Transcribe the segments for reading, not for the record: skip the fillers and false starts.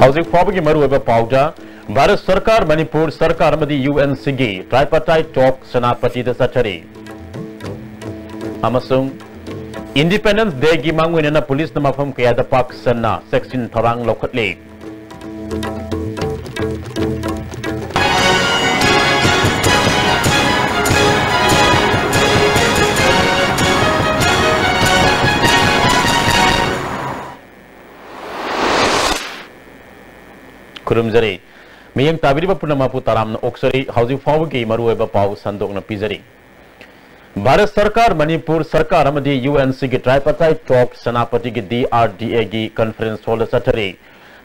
हौजिक फाउबगी मरुएबा पाउदा भारत सरकार मणिपुर सरकार अमदी UNC गी ट्राइपार्टाइट टॉक सेनापति दा सचरी अमसुंग इंडिपेंडेंस डे गी मांगवेना पुलिस न मफम कयादा पाक सन्ना सेक्शन थरांग लौखटले खुरुमजरी मियंग ताबिरिबा पुनमापु तारामना ओक्सरी हौजिक फाउबगी मरुएबा पाउ संदोकना पिजरी भारत सरकार मणिपुर सरकार अमदी UNC गी ट्राइपार्टाइट टॉक सेनापति गी DRDA गी कॉन्फ्रेंस हॉल सटरी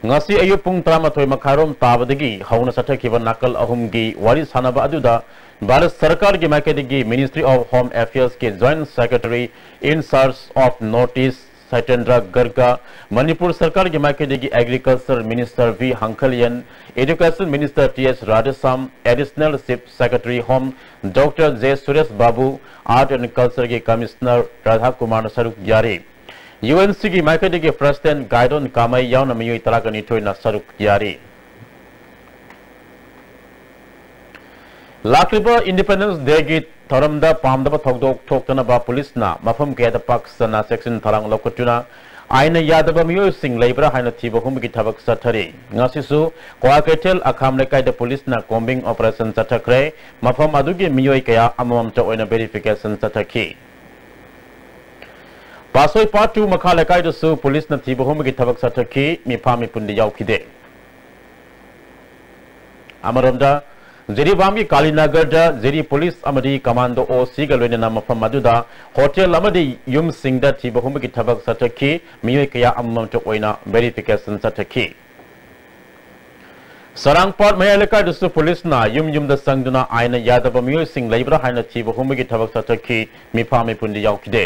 ngasi ayu pung 13 makharom tabadagi hauna sathakhiba nakal ahum gi wari sanaba aduda Bharat Sarkar gi maikadagi Ministry of Home Affairs ke Joint Secretary in charge of Notice Saitendra Garga, Manipur Sarkar ki maikadagi Agriculture Minister V Hankalian, Education Minister TS Radhesam, Additional Chief Secretary Home Dr. J Suresh Babu, Art and Culture ki Commissioner Radha Kumar Saruk Yari, UNC की माइकडी के president गाइडोन कामई यावना मियोई तराकनी थोइना सरुक यारी लाक्रिबा independence day की थरमदा पामदबा थोकदोक थोकतनबा पुलिसना मफम केदा Pakistan section थरांग लोकटुना आइन यादबा मियोई सिंग Lebra हाइना थिबहुम की थबक सथरी ngasisu क्वाकेटेल अखाम लेकाइदा पुलिसना combing operation सथखरे मफम अदुगी मियोई कया अमम च ओइना verification सथखी पासोई part 2 मखा लेकाइदसु पुलिस न थिबहुम की थबक सथखी मिफा मिपुंदी याउखिदे अमरमदा जिरीबाम की कालीनगर दा जिरी पुलिस अमदी कमांडो OC गा लोइना मफम मदुदा होटल अमदी युम सिंगदा थिबहुम की थबक सथखी मियोय कया अमम च ओइना वेरिफिकेशन सथखी सरंगपाट मया लेकाइदसु पुलिस ना युम दा संगदुना आइना यादव मियोय सिंग लेब्रा हाइना थिबहुम की थबक सथखी मिफा मिपुंदी याउखिदे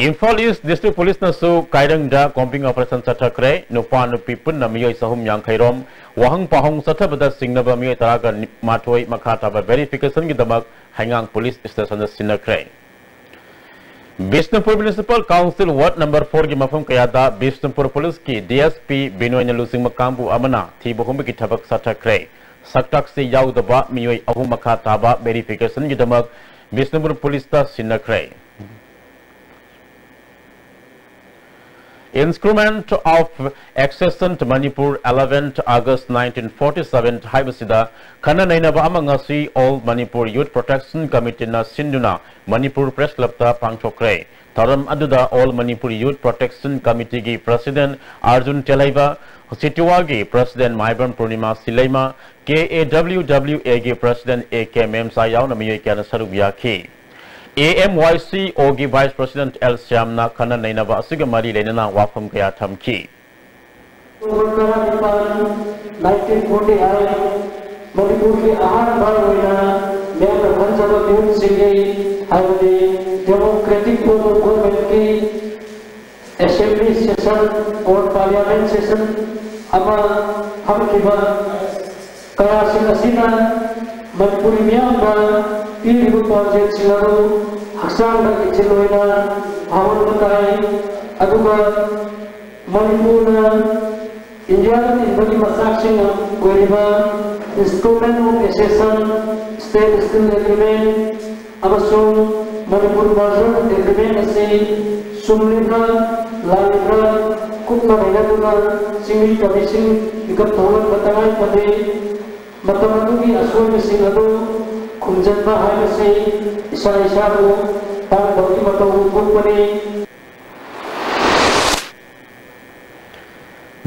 Imphal East District Police nasu kairang da combing operation sathakre nupa nupi punna miyoi sahum yang khairom wahang pahong sathabada singnaba miyoi taraga mathoi makhata ba verification gi damak hangang police station da sinakre Bishnupur Municipal Council Ward number 4 gi mafam kayada Bishnupur Police ki DSP Binoy Nalusing Makambu amana thibohum gi thabak sathakre saktak se yaudaba miyoi ahum makhata ba verification gi damak Bishnupur Police ta sinakre Instrument of Accession to Manipur 11th August 1947 Haibasida Kana Nainaba Amangasi All Manipur Youth Protection Committee na Sinduna Manipur Press Club ta Pangchokre Taram Aduda All Manipur Youth Protection Committee gi President Arjun Telaiba Situwa gi President Maibran Purnima Silaima KAWWA gi President AK Memsa Yauna Miyoy Kana Saruk Yaki AMYC Ogi Vice President L Syamna Kana Nainaba Asiga Mari Lenana Wafam Kaya Tamki 1948 Manipur के आहार बार होना मैं Punjab news सिंगे highway democratic government की assembly session और parliament session अब हम की बात कया सिंगसिना Manipuri miyamba iribu project silaru haksang da kichiloina hawan batai aduga Manipur India indoni masaksing goriba instrument of accession state skill agreement amasung Manipur version agreement ase sumlibra lalibra kutna megaduga single commission ikap tholan batai pade Matamalu ki asal mesinadu kumjanba hai mesi isa ru tang bagi matawu kupani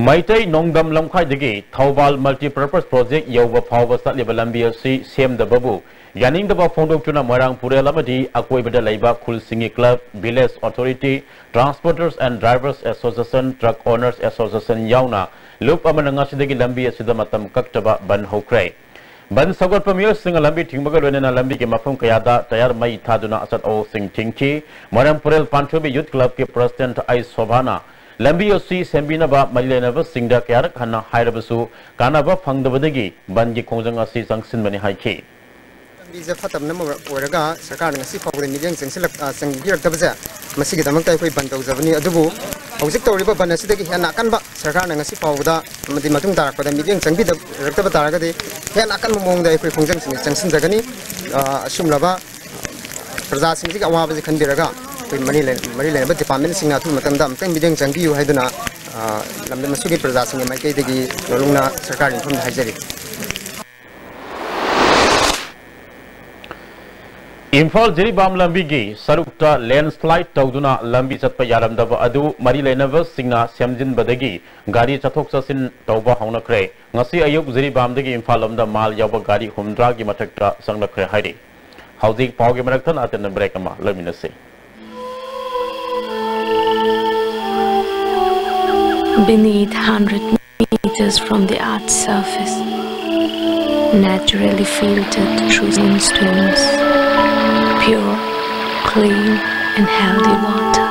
Maitai Nongdam Lamkhai degi Thawbal Multi-Purpose Project Yoga Phawba Satliba Lambi asi Sem da Babu Yaning da ba Fondok Tuna Marang Pure Lamadi Akoi Bada Laiba Khul Singi Club Village Authority Transporters and Drivers Association Truck Owners Association Yauna Loop Amananga Sidagi Lambi asida matam kaktaba ban hokre ban sagot pamiyo singa lambi thingbaga loina lambi ke mafum kayada tayar mai thaduna asat o sing thingki Maram Purel Panchobi Youth Club ke President Ai Sobhana lambi osi sembina ba malena ba singda kyarak hana hairabasu kana ba phangdabadagi ban gi khongjang asi sangsin bani haiki Visa fatam nama oraga sarkar ngasi fawre nigeng sengsilak senggirak tabza masigi tamang tai koi bantau zabani adubu hꯧzik tawriba ban asidagi hena kanba sarkarna ngasi pawda madi matung tarakpada midyang changbi da raktaba taragadi hena kan mongda ekoi khongjang sing changsin jagani asumlaba praja singji awaba ji khanbiraga koi mari le ba department sing athu matamda amtang midyang changbi yu haiduna lamda masugi praja sing mai kai dagi lolungna sarkar infom haijari Imphal Jiribam Lambigi Sarukta landslide Tauduna Lambi Chatpa Yaramdaba Adu Mari Lenava Singna Samjin Badagi Gari Chathok Sasin Tauba Haunakre Ngasi Ayuk Jiribam Dagi Imphalamda Mal Yaba Gari Humdragi Matakta Sangnakre Haidi Hauzik Pauge Maraktan Aten Brekama Laminasi Beneath 100 meters from the Earth's surface, naturally filtered through stones, pure, clean and healthy water.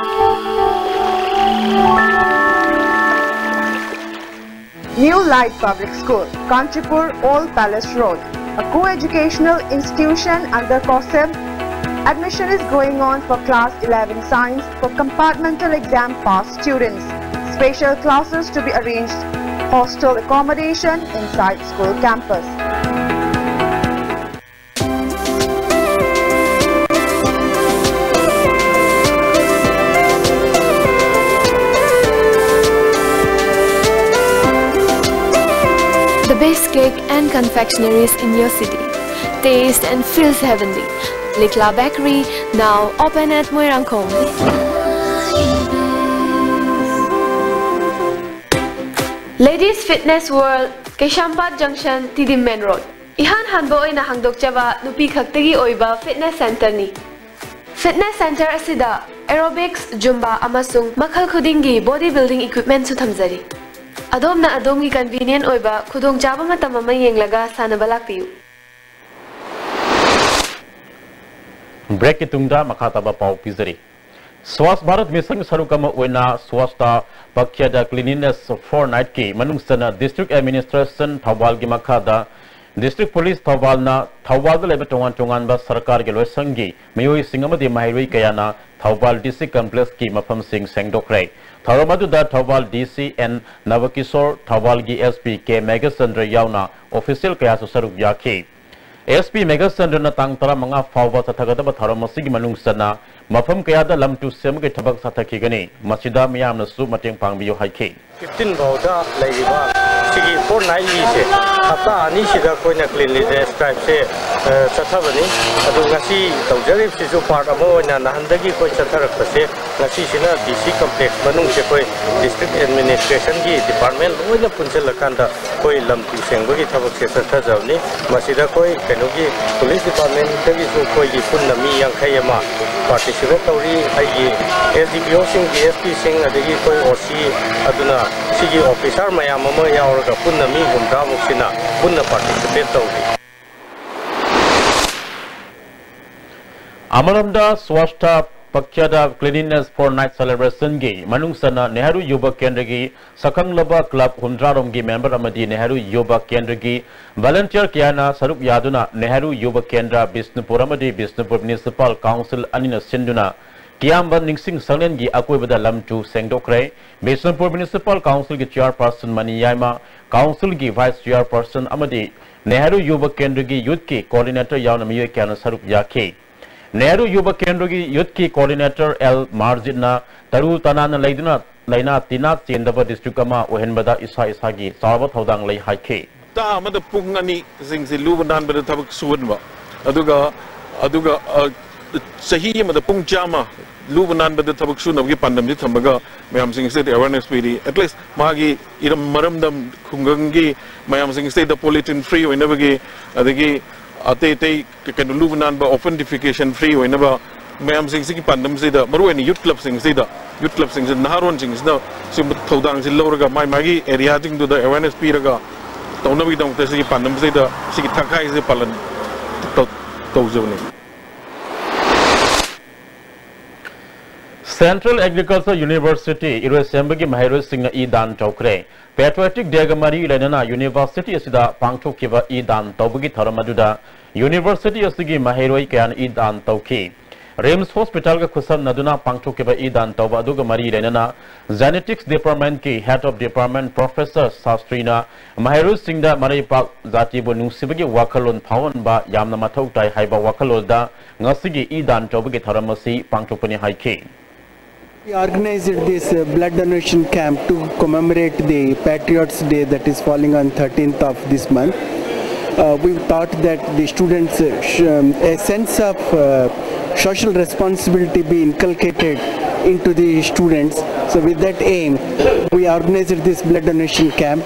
New Light Public School, Kanchipur, Old Palace Road, a co-educational institution under COSEB. Admission is going on for Class 11 Science for compartmental exam pass students. Special classes to be arranged. Hostel accommodation inside school campus. The best cake and confectionaries in your city. Taste and feels heavenly. Likla Bakery, now open at Moirangkong. Ladies Fitness World, Keshambat Junction, Tidim Main Road. Ihan hanbo oina hangdok chaba nupi khaktagi oiba fitness center ni. Fitness center asida aerobics, zumba amasung makhal khudingi bodybuilding equipment su thamjari. Adomna adomgi convenient oiba khudong chaba matam ama yenglaga sanaba lakpiyu. Break itungda makhataba pau pizari Swast Bharat Mission Sarukama Oina Swasta Pakyada Cleanliness Fortnight ki Manungsana District Administration Thawal gi Makhada District Police Thawal na Thawal da leba tongan ba sarkar ge loisangi mayoi singamadi mairoi kayana Thawal DC Complex ki mafam sing sengdokre Tharamadu da Thawal DC and Navakisor Thawal gi SP K Megasandra yauna official kaya su saruk yakhi SP Megasandra na tangtara mga fawwa sathagada tharamasi gi manungsana Mafam Kayada Lam to Sem get Tabak Satakigani, Masida Miam Su Mating Pangbio Hike. 15 Boda, Ladiva, Sigi 4 years, Hata Nishida Koina cleanliness stripe, Satavani, Adungasi, Taujarif Sisu part of Moina, Handagi Kochatarapase, Nasishina, DC complex, Manung Shepoi, District Administration, Department, Oina Punselakanda, Koi Lam to Sengogi Tabak Satazavni, Masida Koi, Kanugi, Police Department, Tavisu Koi, Punami, Yankayama, participate Tori, SDPO Sing, DSP Sing, Adigi Koi Osi, Aduna, Sigi officer Mayamama Yauraga, Punami, Humdamuksina, Punna participate Tori. Amaramda Swasta Pakyada Cleanliness Fortnight Celebration Gi Manungsana Nehru Yuba Kendragi Sakang Laba Club Hundraromgi member Amadi Nehru Yuba Kendragi Volunteer Kiana Sarup Yaduna Nehru Yuba Kendra Bisnupur Amadi Bisnupur Municipal Council Anina Sinduna Kiamba Ningsing Sanengi Akwibada Lamtu Sengdokre Bisnupur Municipal Council Gi Chairperson Mani Yaima Council Gi Vice Chairperson Amadi Nehru Yuba Kendragi Youth Ki Coordinator Yaunamiya Kiana Sarup Yaki Nehru Yuba Kendrogi Youth Ki Coordinator L Marjina Taru Tanana Laidina Laina Tina Chendava District Ama Ohenbada Isa Isagi Sarvat Hodang Lay Hike. Ta Amada Pungani Sings Lubanan Bada Tabak Suanba Aduga Sahim the Pungjama Lubanan Bada Tabak Sun of Gipandam Ditamaga Mayam Sing State Awareness PD at least Magi Idam Maramdam Kungangi Mayam Sing State the Politin Free or never gay Adagi Ate can Lubanan authentication free whenever Mayam Sing Siki Pandam Zida, Maruani Youth Club Sing Zida, Youth Club Sings in Naharon Sings now, Sim Todang Ziloraga, my Magi, area to the awareness Piraga, Tonavi Dong Tesi Pandam Zida, Sikitaka is the Palan Tozoni. Central Agriculture University, Irasembagi Mahiro Singa Idan Chokre, Patriotic Degamari Lenana University Asida Pangto Kiva Idan Tobugi Taramaduda, University Asigi Mahiro Kan Idan Toki, RIMS hospital का खुसम नदुना पांगथोकेबा ईदान तौबा अदुगा मरी लेना genetics department की head of department professor शास्त्रीना महरू Singh मरईपाक जातिबु नुसिबगी वाखलोन फावनबा यामना मथौ ताई हाइबा वाखलोदा ngasiगी ईदान तौबगी थरमसी पांगथोकपनि हाइखे. We organized this blood donation camp to commemorate the Patriots Day that is falling on 13th of this month. We thought that the students a sense of social responsibility be inculcated into the students. So with that aim, we organized this blood donation camp.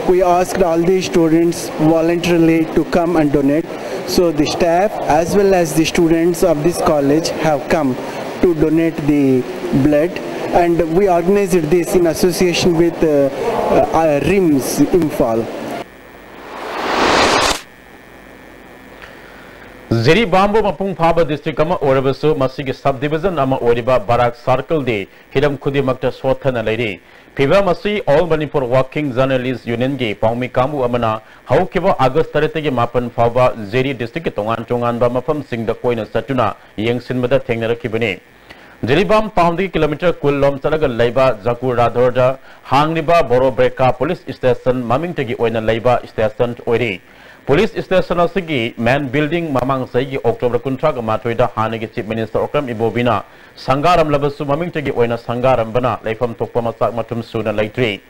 We asked all the students voluntarily to come and donate. So the staff as well as the students of this college have come to donate the blood, and we organized this in association with RIMS Imphal. Zeri Bambo Mapung Phaba district ama Orabasu Masigi subdivision ama Oriba Barak Circle de Hidam Kudimakta Swatana lady. Piva Masi All Manipur Working Journalists Union Ge Pangmi Kamu Amana How Kiva August 30 Mapan Phaba Zeri district Tongan Tongan Bamafam Sing the Coin Satuna Yang Sinmada Tengara Kibane. Jeribam Poundy kilometer Kulom Salaga Laiba Zakur Radorda Hangniba Boro Breka Police Station Maming Tegi Oina Laiba Station Oiri. Police Station Asigi Man Building Mamang Saigi October Kuntraga Matoida Hanagi Chief Minister Okram Ibobina Sangaram Labasu Maming Tegi Oina Sangaram Bana Laifam Tokpamasak Matum Suna Laitri.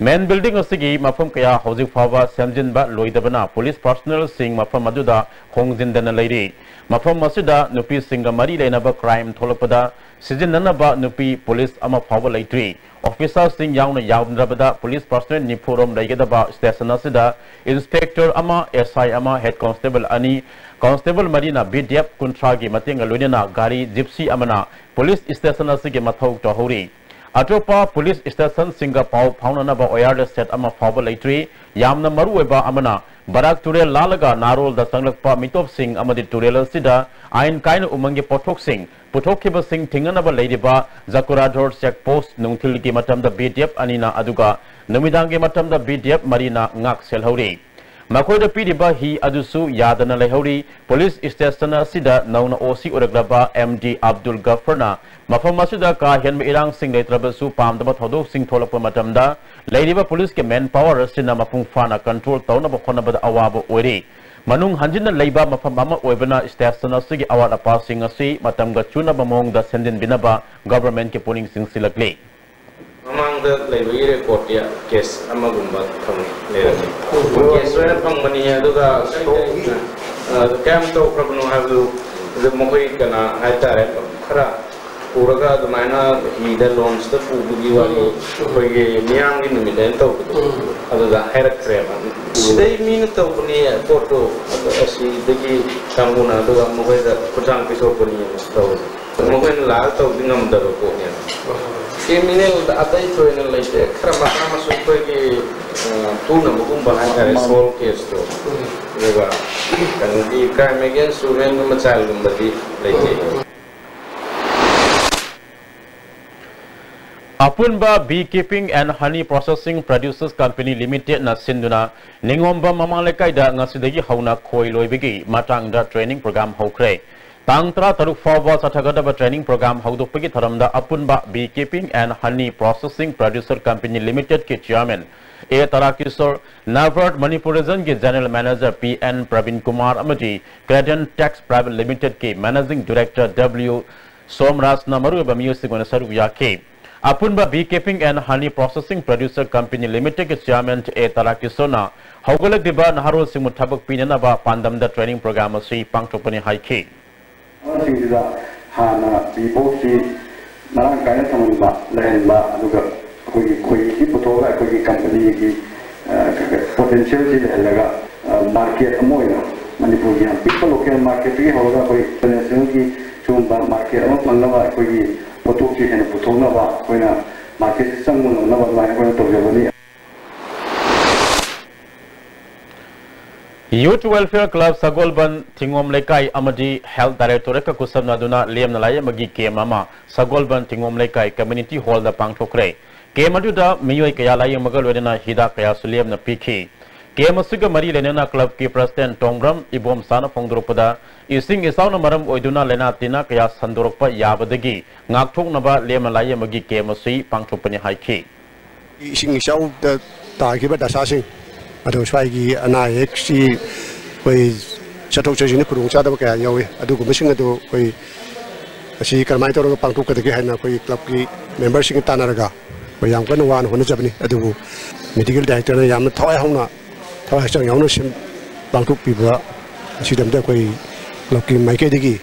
Man Building Asigi Mafam Kaya Housing Fava Samjin Ba Loidabana Police Personnel Sing Mafam Maduda Hongzin Dana Lady. Mafam Masida Nupi Singamari Lenaba Crime Tolapada Sijin Nanaba Nupi Police Ama Fava Laitri. Officers Sing Yauna Yaundrabada Police Personnel Nipurum Lagadaba Station Asida Inspector Ama SI Ama Head Constable Ani Constable Marina BDF Kuntragi Matinga Lunina Gari Gypsy Amana Police Station Asigi Mathau Tohuri. Atopa Police Station Singapore Poundanaba Oyarless Set Ama Fava Laitri Yamna Marueba Amana Barak Turel Lalaga Narol the Sanglakpa Mitop Sing Amadi Turel Sida Ain Kain Umangi Potok Sing Putokiba Sing Tinganaba Ladyba Zakurador Check Post Nungtilgi Matam the BDF Anina Aduga Numidangi Matam the BDF Marina Ngak Selhori Makoda Pidiba Hi Adusu Yadana Lehori Police Station Sida Nauna Osi Uraglaba MD Abdul Gafferna Mafamasuda Ka Henmi Irang Sing Letrabasu Pam the Mathodo Sing Tolapa Matamda Ladyba Police ke manpower Sina Mapung Fana control Tauna Bakonaba Awabo Ori Manung Hanjina Laiba Mafamama Oibana Station Sigi Awada Passing Asi Matamga Chuna Bamong the Sendin Binaba government ke Puning Sing Silakli. Among the Labor report, case Amagumba from Nerani. Yes, we have come money here to the camp to Prabno have the Mohikana, Haitare, Kara, Uraga, the Mana, he then launched the Fugiwali, Niang in the Midento, other than Herakram. They mean to photo, as he digi Sanguna, the Moheda, Putang Pisoponi, Mohen Lal to the number of criminal atai choina laite krama super ki tuna bukum bahai small case to lega kan di crime against women machal gumbadi laite Apunba Beekeeping and Honey Processing Producers Company Limited na sinduna ningomba mamalekai da ngasidagi hauna khoi loibigi matang da training program hokre Tangtra Taruk Forward Satagadaba training program Haudupagi Tharamda Apunba Beekeeping and Honey Processing Producer Company Limited ke chairman A Tarakisor Navrat Manipurizan ke General Manager PN Pravin Kumar Amati Credent Tax Private Limited ke Managing Director W Somras Namaru Music Manasaru Yake Apunba Beekeeping and Honey Processing Producer Company Limited ke chairman A Tarakisona Haugalak Diba Naharul Simutabak Pinanaba Pandamda training program Asi Pangtopani Haike Singida Hana Bibosi Narangkaya Samamba Lahenba Aduga Kui Putoga Kui company potential Laga market Amoya Manipurian people local market Hoga Kui Penesuki Chumba market Amapanga Kui Potoki and Putonava Kuina market Samun Nava Line to Javani. Youth Welfare Club Sagolban Tingom Lekai Amadi Health Director ka kusam na duna liam nalaya magi ke mama Sagolban Tingom Lekai Community Hall da pangthokre ke maduda miyoy kaya layang magalwena hida kaya suliam na piki game असुग मरी लेना club की president टोंग्रम इबोम साना फोंदोरपदा इसिंग इसाउना मरम ओइदुना लेना तिना कया संदोरप याबदगी ngakthoknaba lemalai amagi game असुई पांगथोपनि हाइखि इसिंग इसाउ तागिबा दासासिं अदो स्वाइगी अना एक्सी कोई चटोक चजिनि खुरुंचादब कया यावे अदुगुमसिंग अदु कोई असी करमाइ तोरग पांगथोकदगे हाइना कोई क्लब की मेंबरसिंग तानारगा कोई याम कन वान होना जबनि अदुगु मेडिकल डायरेक्टर ने याम थवाय हौना थवाय चंग यावनो सिम पांगथोक पिबा असिदमदा कोई क्लब की माइकेदगी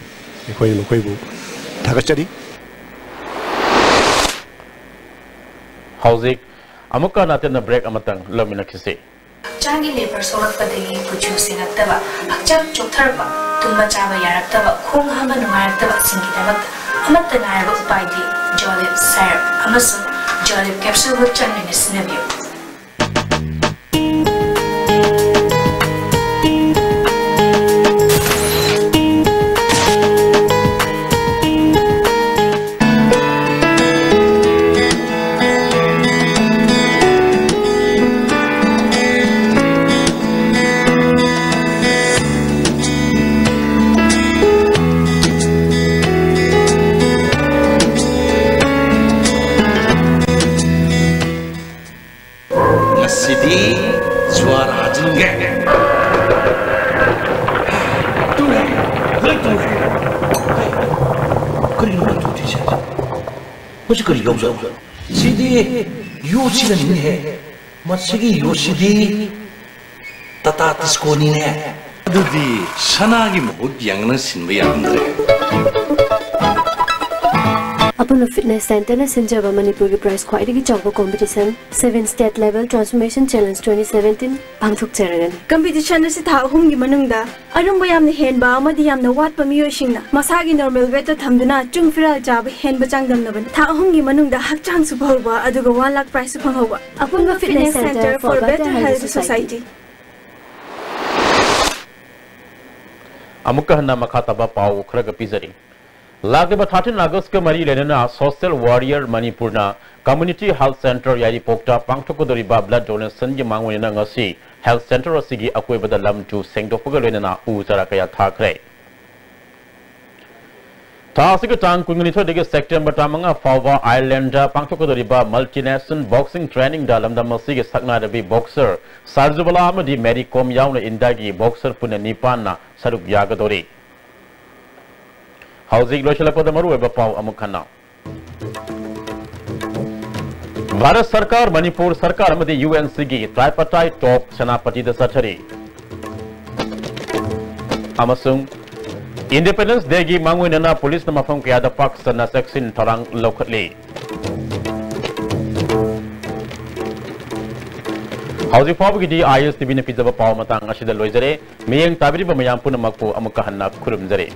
कोई मकोइबु थागचरी हौजिक अमुका नातेना ब्रेक अमतंग लमिनखिसे चांगी लेबर सोरपदगी पुजु सिंगतबा हक्चम चोथरबा तुम चाबा यारक्तबा खोंग हामा नुंगारक्तबा सिंगिदमक अमत्त नायब उपायदि जॉलिब सर अमसु जॉलिब कैप्सूल वो चन्मिन सिनबियो 그리 여자 시디 요시는네 마시기 요시디 따따 디스코니네 아두디 사나기 못 양는 신비양들 Apollo Fitness Center na Sinjaba Manipuri Prize Khwaidagi Chawba Competition 7 State Level Transformation Challenge 2017 Pangthok Charagan Competition asi tha ahum gi manungda arumba yamna henba amadi yamna watpa miyosingna masagi normal weight thamduna chungfiral jaba henba changdamnaban tha ahum gi manungda hakchang su phawba aduga 1 lakh prize su phanghoba Apollo Fitness Center for Better Health Society अमुक हन्ना मखातबा पाव खरग पिजरी लागबा 13 अगस्त के मरी लेना social warrior Manipur ना community health centre यारी पोक्टा पांगथोकदोरिबा blood donation की मांगोनेना ngasi health centre असिगी अकोइबदा लमटू सेंगदोपगा लेना उजरा कया थाखरे थासिग टांग कुंगनी थोदिगे सेप्टेम्बर तामंगा फावा आइलैंड पांगथोकदोरिबा मल्टीनेशनल बॉक्सिंग ट्रेनिंग दा लमदम असिगे सकनादबी बॉक्सर सारजुबला अमदी मेरी कॉम यावना इंदागी बॉक्सर पुने निपाना सरुक यागदोरी हाउसिंग लोशलपद मरुएबा पाव अमुखना भारत सरकार मणिपुर सरकार अमदी यूएनसी की ट्राइपार्टाइट टॉप सेनापति दसचरी अमसुंग इंडिपेंडेंस डे की मांगुइनना पुलिस न मफम कयादा पाक सना सेक्शन थरांग लौखतले हाउसिंग फाव की डी आईएस टीवी ने पिजबा पाव मतंग असिदा लोइजरे मियंग ताबिरिबा मयाम पुनमकपु अमुका हन्ना खुरुमजरे